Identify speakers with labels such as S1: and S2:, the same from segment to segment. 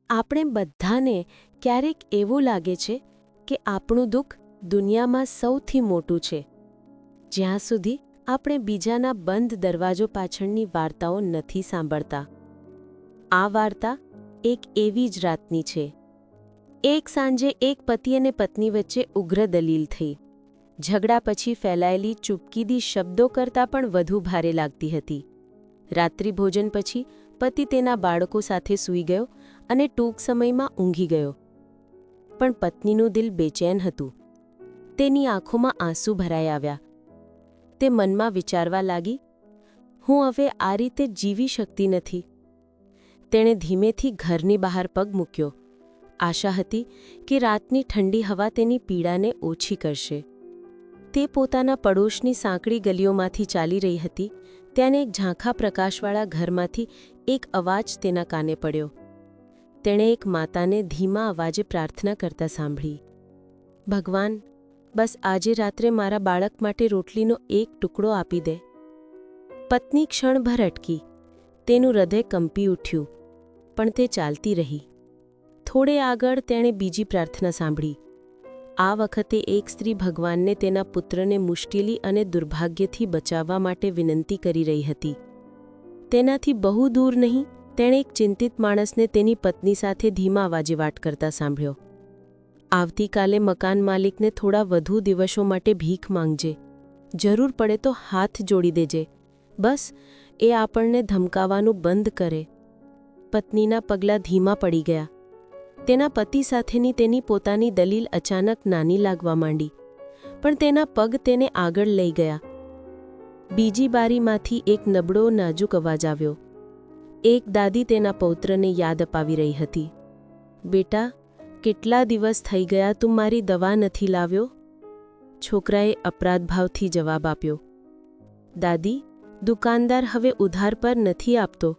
S1: આપણે બધાને ક્યારેક એવું લાગે છે કે આપણું દુઃખ દુનિયામાં સૌથી મોટું છે, જ્યાં સુધી આપણે બીજાના બંધ દરવાજો પાછળની વાર્તાઓ નથી સાંભળતા. આ વાર્તા એક એવી જ રાતની છે. એક સાંજે એક પતિ અને પત્ની વચ્ચે ઉગ્ર દલીલ થઈ. ઝઘડા પછી ફેલાયેલી ચૂપકીદી શબ્દો કરતાં પણ વધુ ભારે લાગતી હતી. રાત્રિભોજન પછી પતિ તેના બાળકો સાથે સૂઈ ગયો અને ટૂંક સમયમાં ઊંઘી ગયો. પણ પત્નીનું દિલ બેચેન હતું. તેની આંખોમાં આંસુ ભરાઈ આવ્યા. તે મનમાં વિચારવા લાગી, હું હવે આ રીતે જીવી શકતી નથી. તેણે ધીમેથી ઘરની બહાર પગ મૂક્યો. આશા હતી કે રાતની ઠંડી હવા તેની પીડાને ઓછી કરશે. તે પોતાના પડોશની સાંકડી ગલીઓમાંથી ચાલી રહી હતી. ત્યાં એક ઝાંખા પ્રકાશવાળા ઘરમાંથી એક અવાજ તેના કાને પડ્યો. તેણે એક માતાને ધીમા અવાજે પ્રાર્થના કરતા સાંભળી, ભગવાન, બસ આજે રાત્રે મારા બાળક માટે રોટલીનો એક ટુકડો આપી દે. પત્ની ક્ષણભર અટકી. તેનું હૃદય કંપી ઉઠ્યું, પણ તે ચાલતી રહી. થોડે આગળ તેણે બીજી પ્રાર્થના સાંભળી. આ વખતે એક સ્ત્રી ભગવાનને તેના પુત્રને મુશ્કેલી અને દુર્ભાગ્યથી બચાવવા માટે વિનંતી કરી રહી હતી. તેનાથી બહુ દૂર નહીં, તેણે એક ચિંતિત માણસને તેની પત્ની સાથે ધીમા અવાજે વાત કરતા સાંભળ્યો. આવતીકાલે મકાન માલિકને થોડા વધુ દિવસો માટે ભીખ માંગજે. જરૂર પડે તો હાથ જોડી દેજે. બસ એ આપણને ધમકાવવાનું બંધ કરે. પત્નીના પગલાં ધીમા પડી ગયા. તેના પતિ સાથેની તેની પોતાની દલીલ અચાનક નાની લાગવા માંડી, પણ તેના પગ તેને આગળ લઈ ગયા. બીજી બારીમાંથી એક નબળો નાજુક અવાજ આવ્યો. એક દાદી તેના પૌત્રને યાદ અપાવી રહી હતી. બેટા, કેટલા દિવસ થઈ ગયા તું મારી દવા નથી લાવ્યો? છોકરાએ અપરાધભાવથી જવાબ આપ્યો, દાદી, દુકાનદાર હવે ઉધાર પર નથી આપતો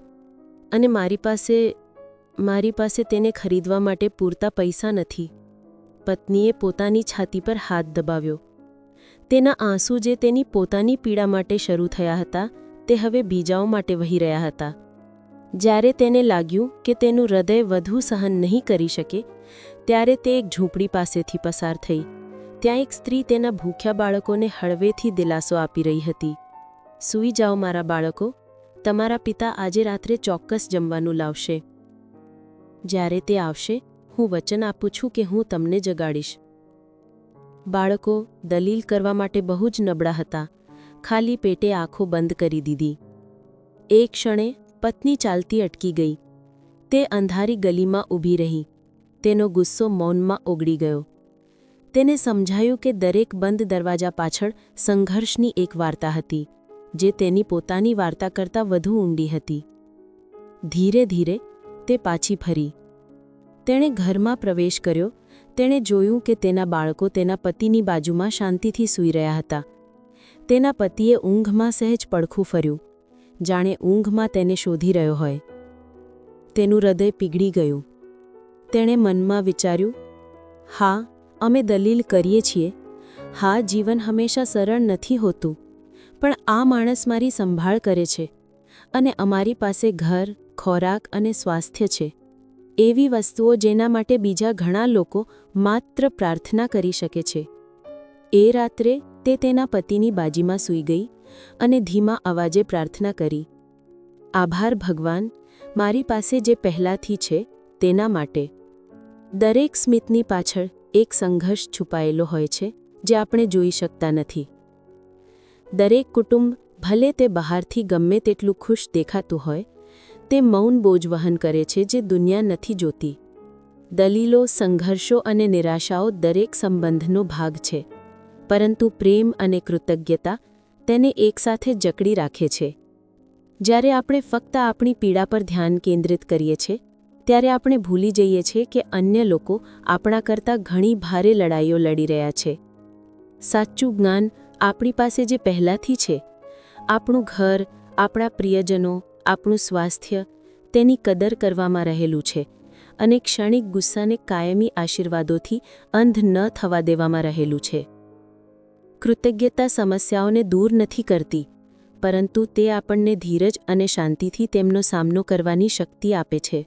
S1: અને મારી પાસે તેને ખરીદવા માટે પૂરતા પૈસા નથી. પત્નીએ પોતાની છાતી પર હાથ દબાવ્યો. તેના આંસુ જે તેની પોતાની પીડા માટે શરૂ થયા હતા, તે હવે બીજાઓ માટે વહી રહ્યા હતા. જ્યારે તેને લાગ્યું કે તેનું હૃદય વધુ સહન નહીં કરી શકે, ત્યારે તે એક ઝૂંપડી પાસેથી પસાર થઈ. ત્યાં એક સ્ત્રી તેના ભૂખ્યા બાળકોને હળવેથી દિલાસો આપી રહી હતી. સૂઈ જાઓ મારા બાળકો, તમારા પિતા આજે રાત્રે ચોક્કસ જમવાનું લાવશે. જ્યારે તે આવશે, હું વચન આપું છું કે હું તમને જગાડીશ. બાળકો દલીલ કરવા માટે બહુ જ નબળા હતા. ખાલી પેટે આંખો બંધ કરી દીધી. એક ક્ષણે પત્ની ચાલતી અટકી ગઈ. તે અંધારી ગલીમાં ઊભી રહી. તેનો ગુસ્સો મૌનમાં ઓગળી ગયો. તેને સમજાયું કે દરેક બંધ દરવાજા પાછળ સંઘર્ષની એક વાર્તા હતી, જે તેની પોતાની વાર્તા કરતાં વધુ ઊંડી હતી. ધીરે ધીરે તે પાછી ફરી. તેણે ઘરમાં પ્રવેશ કર્યો. તેણે જોયું કે તેના બાળકો તેના પતિની બાજુમાં શાંતિથી સૂઈ રહ્યા હતા. તેના પતિએ ઊંઘમાં સહેજ પડખું ફર્યું, જાણે ઊંઘમાં તેને શોધી રહ્યો હોય. તેનું હૃદય પીગળી ગયું. તેણે મનમાં વિચાર્યું, હા, અમે દલીલ કરીએ છીએ. હા, જીવન હંમેશા સરળ નથી હોતું, પણ આ માણસ મારી સંભાળ કરે છે અને અમારી પાસે ઘર, ખોરાક અને સ્વાસ્થ્ય છે. એવી વસ્તુઓ જેના માટે બીજા ઘણા લોકો માત્ર પ્રાર્થના કરી શકે છે. એ રાત્રે તે તેના પતિની બાજુમાં સૂઈ ગઈ અને ધીમા અવાજે પ્રાર્થના કરી, આભાર ભગવાન, મારી પાસે જે પહેલાંથી છે તેના માટે. દરેક સ્મિતની પાછળ એક સંઘર્ષ છુપાયેલો હોય છે, જે આપણે જોઈ શકતા નથી. દરેક કુટુંબ, ભલે તે બહારથી ગમે તેટલું ખુશ દેખાતું હોય, તે મૌન બોજ વહન કરે છે જે દુનિયા નથી જોતી. દલીલો, સંઘર્ષો અને નિરાશાઓ દરેક સંબંધનો ભાગ છે, પરંતુ પ્રેમ અને કૃતજ્ઞતા તેને એકસાથે જકડી રાખે છે. જ્યારે આપણે ફક્ત આપણી પીડા પર ધ્યાન કેન્દ્રિત કરીએ છીએ, ત્યારે આપણે ભૂલી જઈએ છીએ કે અન્ય લોકો આપણા કરતાં ઘણી ભારે લડાઈઓ લડી રહ્યા છે. સાચું જ્ઞાન આપણી પાસે જે પહેલાંથી છે, આપણું ઘર, આપણા પ્રિયજનો, આપણું સ્વાસ્થ્ય, તેની કદર કરવામાં રહેલું છે અને ક્ષણિક ગુસ્સાને કાયમી આશીર્વાદોથી અંધ ન થવા દેવામાં રહેલું છે. કૃતજ્ઞતા સમસ્યાઓને દૂર નથી કરતી, પરંતુ તે આપણને ધીરજ અને શાંતિથી તેમનો સામનો કરવાની શક્તિ આપે છે.